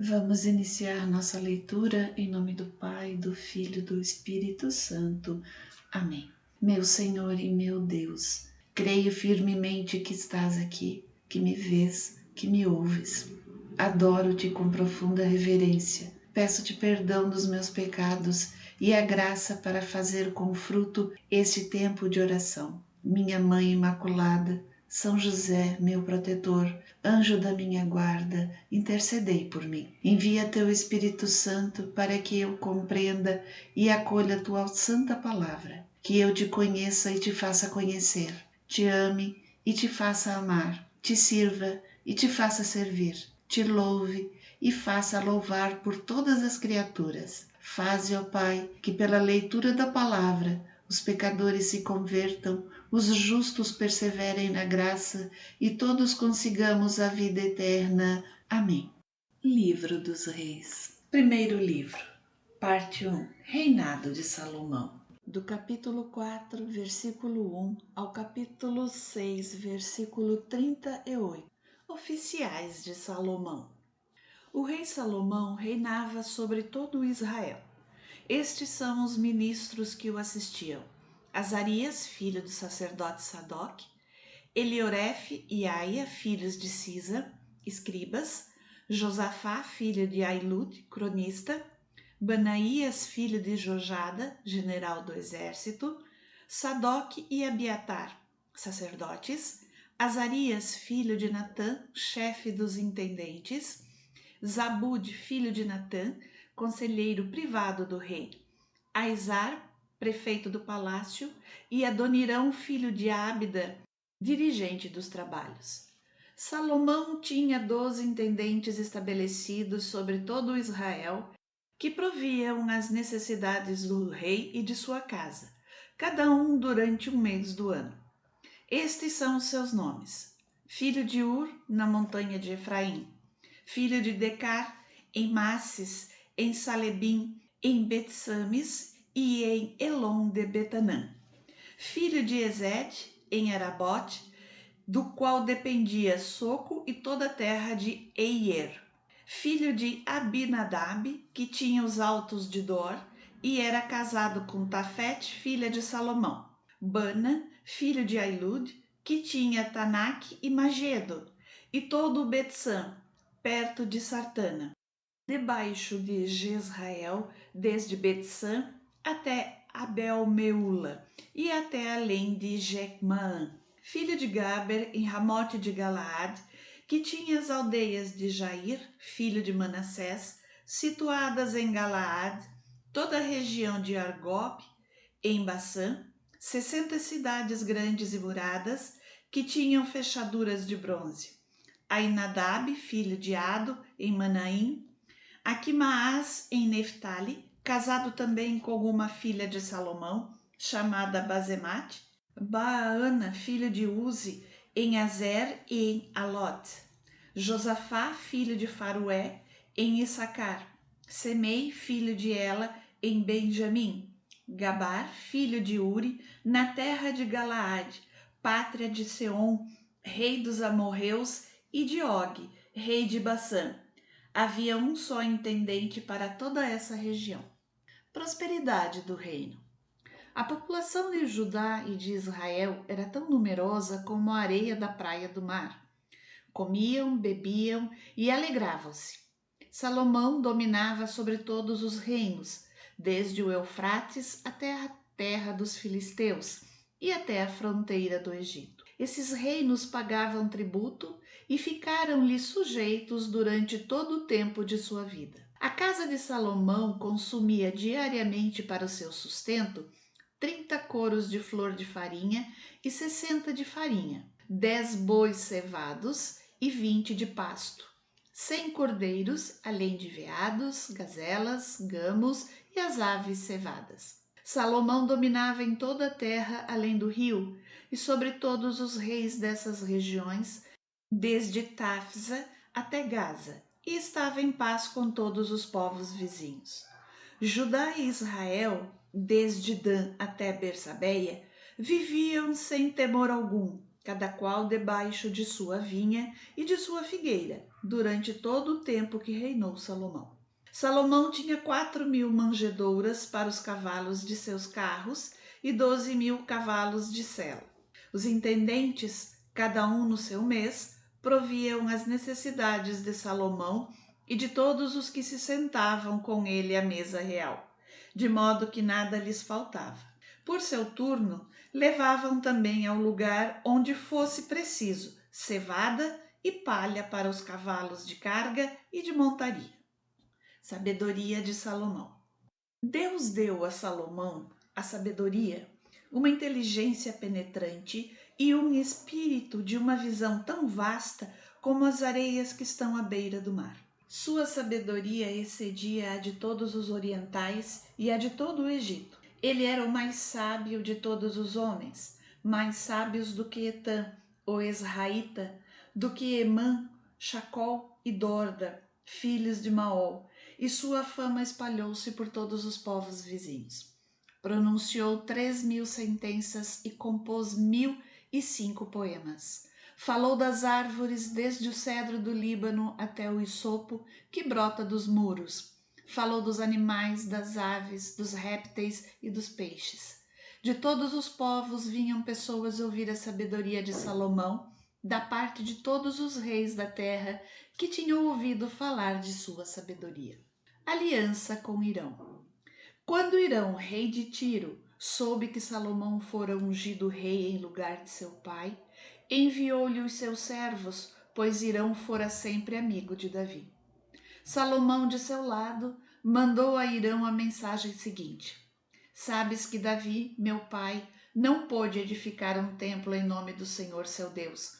Vamos iniciar nossa leitura em nome do Pai, do Filho e do Espírito Santo. Amém. Meu Senhor e meu Deus, creio firmemente que estás aqui, que me vês, que me ouves. Adoro-te com profunda reverência. Peço-te perdão dos meus pecados e a graça para fazer com fruto este tempo de oração. Minha Mãe Imaculada, São José, meu protetor, anjo da minha guarda, intercedei por mim. Envia teu Espírito Santo para que eu compreenda e acolha tua santa palavra, que eu te conheça e te faça conhecer, te ame e te faça amar, te sirva e te faça servir, te louve e faça louvar por todas as criaturas. Faze, ó Pai, que pela leitura da palavra os pecadores se convertam, os justos perseverem na graça e todos consigamos a vida eterna. Amém. Livro dos Reis. Primeiro livro, parte 1, Reinado de Salomão. Do capítulo 4, versículo 1 ao capítulo 6, versículo 38. Oficiais de Salomão. O rei Salomão reinava sobre todo Israel. Estes são os ministros que o assistiam: Azarias, filho do sacerdote Sadoc, Eliorefe e Aia, filhos de Cisa, escribas, Josafá, filho de Ailud, cronista, Banaías, filho de Jojada, general do exército, Sadoc e Abiatar, sacerdotes, Azarias, filho de Natã, chefe dos intendentes, Zabude, filho de Natã, conselheiro privado do rei, Aizar, prefeito do palácio, e Adonirão, filho de Ábida, dirigente dos trabalhos. Salomão tinha 12 intendentes estabelecidos sobre todo Israel, que proviam as necessidades do rei e de sua casa, cada um durante um mês do ano. Estes são os seus nomes: filho de Ur, na montanha de Efraim, filho de Decar, em Masses, em Salebim, em Betsames e em Elon de Betanã, filho de Ezed, em Arabote, do qual dependia Soco e toda a terra de Eier, filho de Abinadab, que tinha os altos de Dor, e era casado com Tafete, filha de Salomão, Bana, filho de Ailud, que tinha Tanak e Magedo, e todo o Betsã, perto de Sartana, debaixo de Jezrael, desde Betsã até Abel-Meula, e até além de Jecmaã, filho de Gaber, em Ramote de Galaad, que tinha as aldeias de Jair, filho de Manassés, situadas em Galaad, toda a região de Argob, em Baçã, 60 cidades grandes e muradas, que tinham fechaduras de bronze. Ainadab, filho de Ado, em Manaim, Aquimaás, em Neftali, casado também com uma filha de Salomão, chamada Bazemate, Baana, filho de Uzi, em Azer e em Alot, Josafá, filho de Farué, em Issacar, Semei, filho de Ela, em Benjamim, Gabar, filho de Uri, na terra de Galaade, pátria de Seom, rei dos amorreus, e de Og, rei de Baçã. Havia um só intendente para toda essa região. Prosperidade do reino. A população de Judá e de Israel era tão numerosa como a areia da praia do mar. Comiam, bebiam e alegravam-se. Salomão dominava sobre todos os reinos, desde o Eufrates até a terra dos filisteus e até a fronteira do Egito. Esses reinos pagavam tributo e ficaram-lhe sujeitos durante todo o tempo de sua vida. A casa de Salomão consumia diariamente para o seu sustento 30 coros de flor de farinha e 60 de farinha, 10 bois cevados e 20 de pasto, 100 cordeiros, além de veados, gazelas, gamos e as aves cevadas. Salomão dominava em toda a terra além do rio e sobre todos os reis dessas regiões, desde Tafsa até Gaza, e estava em paz com todos os povos vizinhos. Judá e Israel, desde Dan até Bersabeia, viviam sem temor algum, cada qual debaixo de sua vinha e de sua figueira, durante todo o tempo que reinou Salomão. Salomão tinha 4.000 manjedouras para os cavalos de seus carros e 12.000 cavalos de sela. Os intendentes, cada um no seu mês, proviam as necessidades de Salomão e de todos os que se sentavam com ele à mesa real, de modo que nada lhes faltava. Por seu turno, levavam também ao lugar onde fosse preciso cevada e palha para os cavalos de carga e de montaria. Sabedoria de Salomão. Deus deu a Salomão a sabedoria, uma inteligência penetrante e um espírito de uma visão tão vasta como as areias que estão à beira do mar. Sua sabedoria excedia a de todos os orientais e a de todo o Egito. Ele era o mais sábio de todos os homens, mais sábios do que Etã, o Esraíta, do que Emã, Chacol e Dorda, filhos de Maol, e sua fama espalhou-se por todos os povos vizinhos. Pronunciou 3.000 sentenças e compôs 1.005 poemas. Falou das árvores desde o cedro do Líbano até o isopo que brota dos muros. Falou dos animais, das aves, dos répteis e dos peixes. De todos os povos vinham pessoas ouvir a sabedoria de Salomão, da parte de todos os reis da terra que tinham ouvido falar de sua sabedoria. Aliança com Irão. Quando Irão, rei de Tiro, soube que Salomão fora ungido rei em lugar de seu pai, enviou-lhe os seus servos, pois Irão fora sempre amigo de Davi. Salomão, de seu lado, mandou a Irão a mensagem seguinte: Sabes que Davi, meu pai, não pôde edificar um templo em nome do Senhor seu Deus,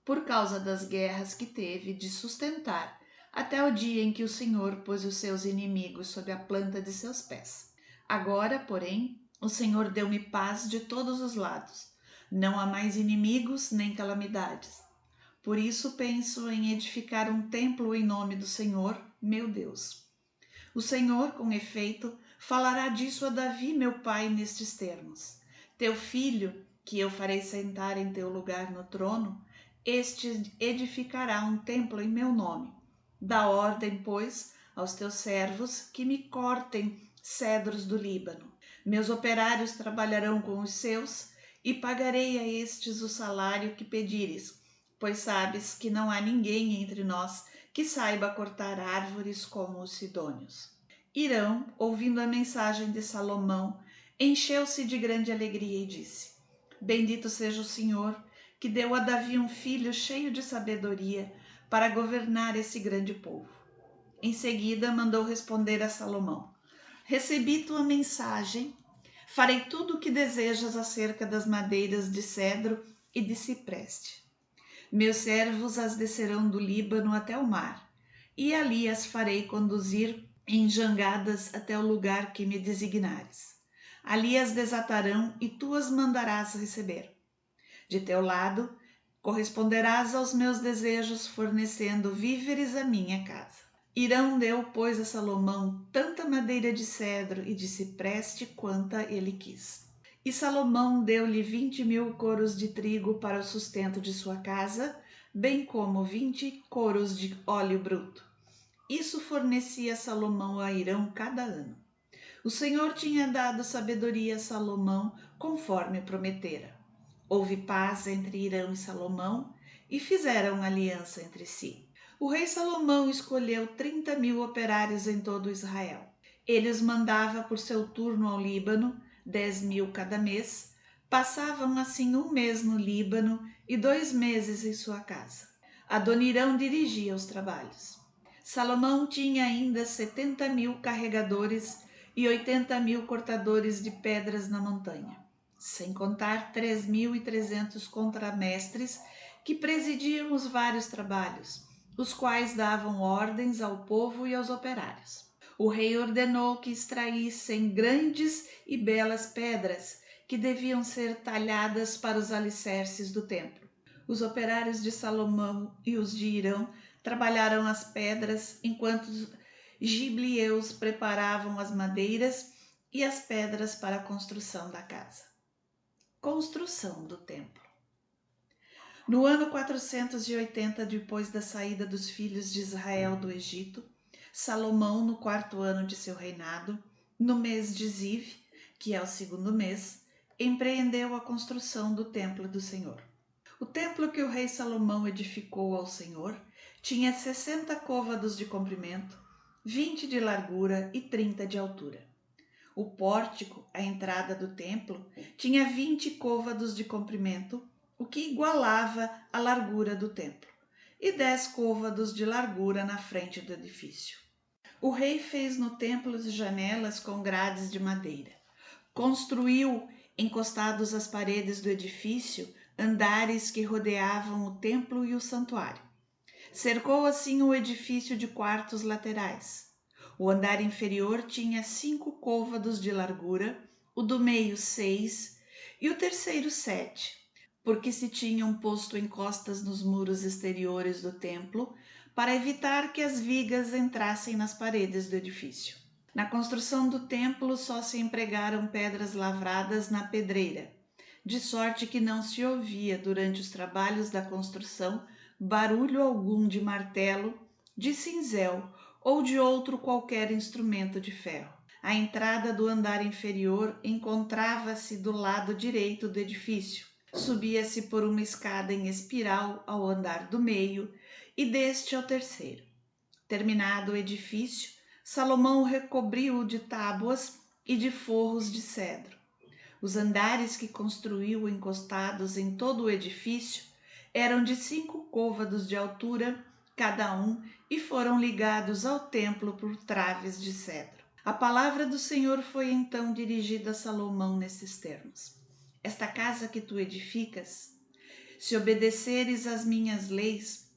por causa das guerras que teve de sustentar, até o dia em que o Senhor pôs os seus inimigos sob a planta de seus pés. Agora, porém, o Senhor deu-me paz de todos os lados. Não há mais inimigos nem calamidades. Por isso penso em edificar um templo em nome do Senhor, meu Deus. O Senhor, com efeito, falará disso a Davi, meu pai, nestes termos: Teu filho, que eu farei sentar em teu lugar no trono, este edificará um templo em meu nome. Dá ordem, pois, aos teus servos que me cortem cedros do Líbano. Meus operários trabalharão com os seus e pagarei a estes o salário que pedires, pois sabes que não há ninguém entre nós que saiba cortar árvores como os sidônios. Irão, ouvindo a mensagem de Salomão, encheu-se de grande alegria e disse: Bendito seja o Senhor, que deu a Davi um filho cheio de sabedoria para governar esse grande povo. Em seguida, mandou responder a Salomão: Recebi tua mensagem, farei tudo o que desejas acerca das madeiras de cedro e de cipreste. Meus servos as descerão do Líbano até o mar, e ali as farei conduzir em jangadas até o lugar que me designares. Ali as desatarão e tu as mandarás receber. De teu lado, corresponderás aos meus desejos, fornecendo víveres à minha casa. Irão deu, pois, a Salomão tanta madeira de cedro e de cipreste quanta ele quis. E Salomão deu-lhe 20.000 coros de trigo para o sustento de sua casa, bem como 20 coros de óleo bruto. Isso fornecia Salomão a Irão cada ano. O Senhor tinha dado sabedoria a Salomão, conforme prometera. Houve paz entre Irão e Salomão, e fizeram aliança entre si. O rei Salomão escolheu 30.000 operários em todo Israel. Ele os mandava por seu turno ao Líbano, 10.000 cada mês. Passavam assim um mês no Líbano e 2 meses em sua casa. Adonirão dirigia os trabalhos. Salomão tinha ainda 70.000 carregadores e 80.000 cortadores de pedras na montanha, sem contar 3.300 contramestres que presidiam os vários trabalhos, os quais davam ordens ao povo e aos operários. O rei ordenou que extraíssem grandes e belas pedras que deviam ser talhadas para os alicerces do templo. Os operários de Salomão e os de Irão trabalharam as pedras, enquanto os gibeeus preparavam as madeiras e as pedras para a construção da casa. Construção do templo. No ano 480 depois da saída dos filhos de Israel do Egito, Salomão, no 4º ano de seu reinado, no mês de Ziv, que é o 2º mês, empreendeu a construção do templo do Senhor. O templo que o rei Salomão edificou ao Senhor tinha 60 côvados de comprimento, 20 de largura e 30 de altura. O pórtico, a entrada do templo, tinha 20 côvados de comprimento, o que igualava a largura do templo, e 10 côvados de largura na frente do edifício. O rei fez no templo janelas com grades de madeira. Construiu, encostados às paredes do edifício, andares que rodeavam o templo e o santuário. Cercou assim o edifício de quartos laterais. O andar inferior tinha 5 côvados de largura, o do meio 6 e o terceiro 7, porque se tinham posto encostas nos muros exteriores do templo para evitar que as vigas entrassem nas paredes do edifício. Na construção do templo só se empregaram pedras lavradas na pedreira, de sorte que não se ouvia durante os trabalhos da construção barulho algum de martelo, de cinzel ou de outro qualquer instrumento de ferro. A entrada do andar inferior encontrava-se do lado direito do edifício. Subia-se por uma escada em espiral ao andar do meio e deste ao terceiro. Terminado o edifício, Salomão recobriu-o de tábuas e de forros de cedro. Os andares que construiu encostados em todo o edifício eram de 5 côvados de altura cada um e foram ligados ao templo por traves de cedro. A palavra do Senhor foi então dirigida a Salomão nesses termos: Esta casa que tu edificas, se obedeceres às minhas leis,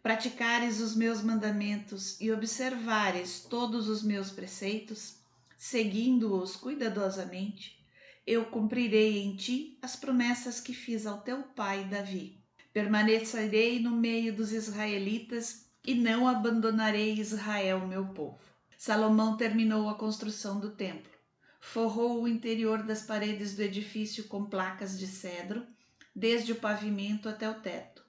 praticares os meus mandamentos e observares todos os meus preceitos, seguindo-os cuidadosamente, eu cumprirei em ti as promessas que fiz ao teu pai Davi. Permanecerei no meio dos israelitas e não abandonarei Israel, meu povo. Salomão terminou a construção do templo. Forrou o interior das paredes do edifício com placas de cedro, desde o pavimento até o teto.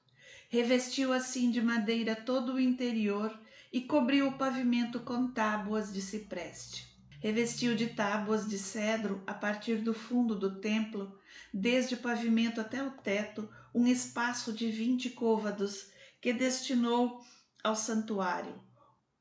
Revestiu assim de madeira todo o interior e cobriu o pavimento com tábuas de cipreste. Revestiu de tábuas de cedro, a partir do fundo do templo, desde o pavimento até o teto, um espaço de 20 côvados, que destinou ao santuário,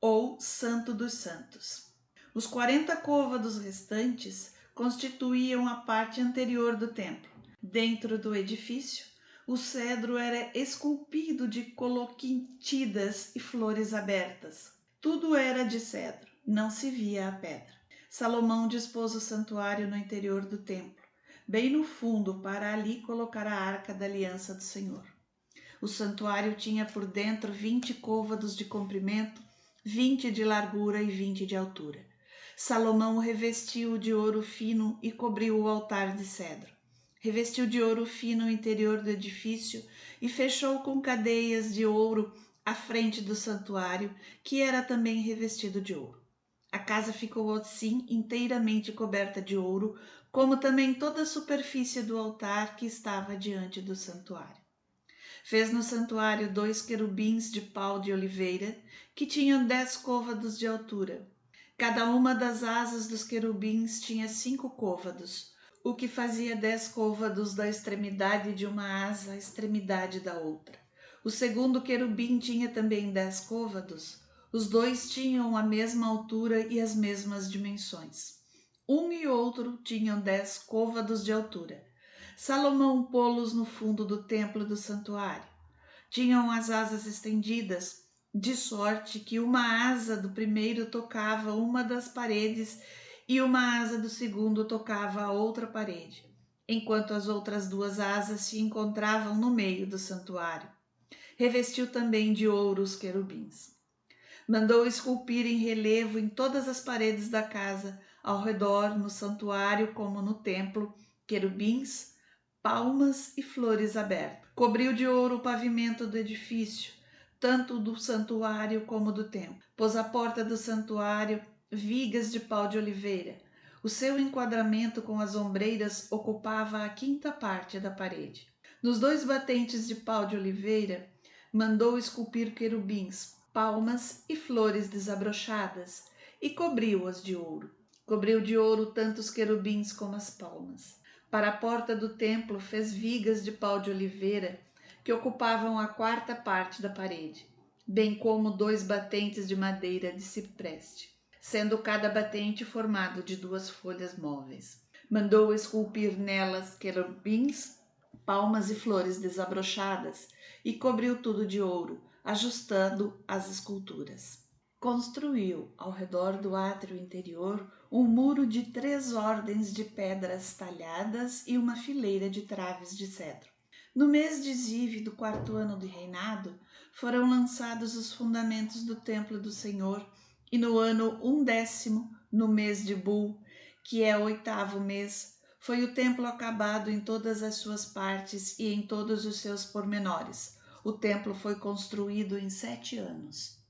ou Santo dos Santos. Os 40 côvados restantes constituíam a parte anterior do templo. Dentro do edifício, o cedro era esculpido de coloquintidas e flores abertas. Tudo era de cedro, não se via a pedra. Salomão dispôs o santuário no interior do templo, bem no fundo, para ali colocar a arca da aliança do Senhor. O santuário tinha por dentro 20 côvados de comprimento, 20 de largura e 20 de altura. Salomão revestiu de ouro fino e cobriu o altar de cedro. Revestiu de ouro fino o interior do edifício e fechou com cadeias de ouro a frente do santuário, que era também revestido de ouro. A casa ficou assim inteiramente coberta de ouro, como também toda a superfície do altar que estava diante do santuário. Fez no santuário 2 querubins de pau de oliveira, que tinham 10 côvados de altura. Cada uma das asas dos querubins tinha 5 côvados, o que fazia 10 côvados da extremidade de uma asa à extremidade da outra. O segundo querubim tinha também 10 côvados. Os dois tinham a mesma altura e as mesmas dimensões. Um e outro tinham 10 côvados de altura. Salomão pô-los no fundo do templo do santuário. Tinham as asas estendidas, de sorte que uma asa do primeiro tocava uma das paredes e uma asa do segundo tocava a outra parede, enquanto as outras 2 asas se encontravam no meio do santuário. Revestiu também de ouro os querubins. Mandou esculpir em relevo em todas as paredes da casa, ao redor, no santuário como no templo, querubins, palmas e flores abertas. Cobriu de ouro o pavimento do edifício, tanto do santuário como do templo. Pôs à porta do santuário vigas de pau de oliveira. O seu enquadramento com as ombreiras ocupava a 5ª parte da parede. Nos 2 batentes de pau de oliveira, mandou esculpir querubins, palmas e flores desabrochadas, e cobriu-as de ouro. Cobriu de ouro tanto os querubins como as palmas. Para a porta do templo fez vigas de pau de oliveira, que ocupavam a 4ª parte da parede, bem como 2 batentes de madeira de cipreste, sendo cada batente formado de 2 folhas móveis. Mandou esculpir nelas querubins, palmas e flores desabrochadas, e cobriu tudo de ouro, ajustando as esculturas. Construiu, ao redor do átrio interior, um muro de 3 ordens de pedras talhadas e uma fileira de traves de cedro. No mês de Ziv do 4º ano de reinado, foram lançados os fundamentos do templo do Senhor, e no ano 11º, no mês de Bul, que é o 8º mês, foi o templo acabado em todas as suas partes e em todos os seus pormenores. O templo foi construído em 7 anos.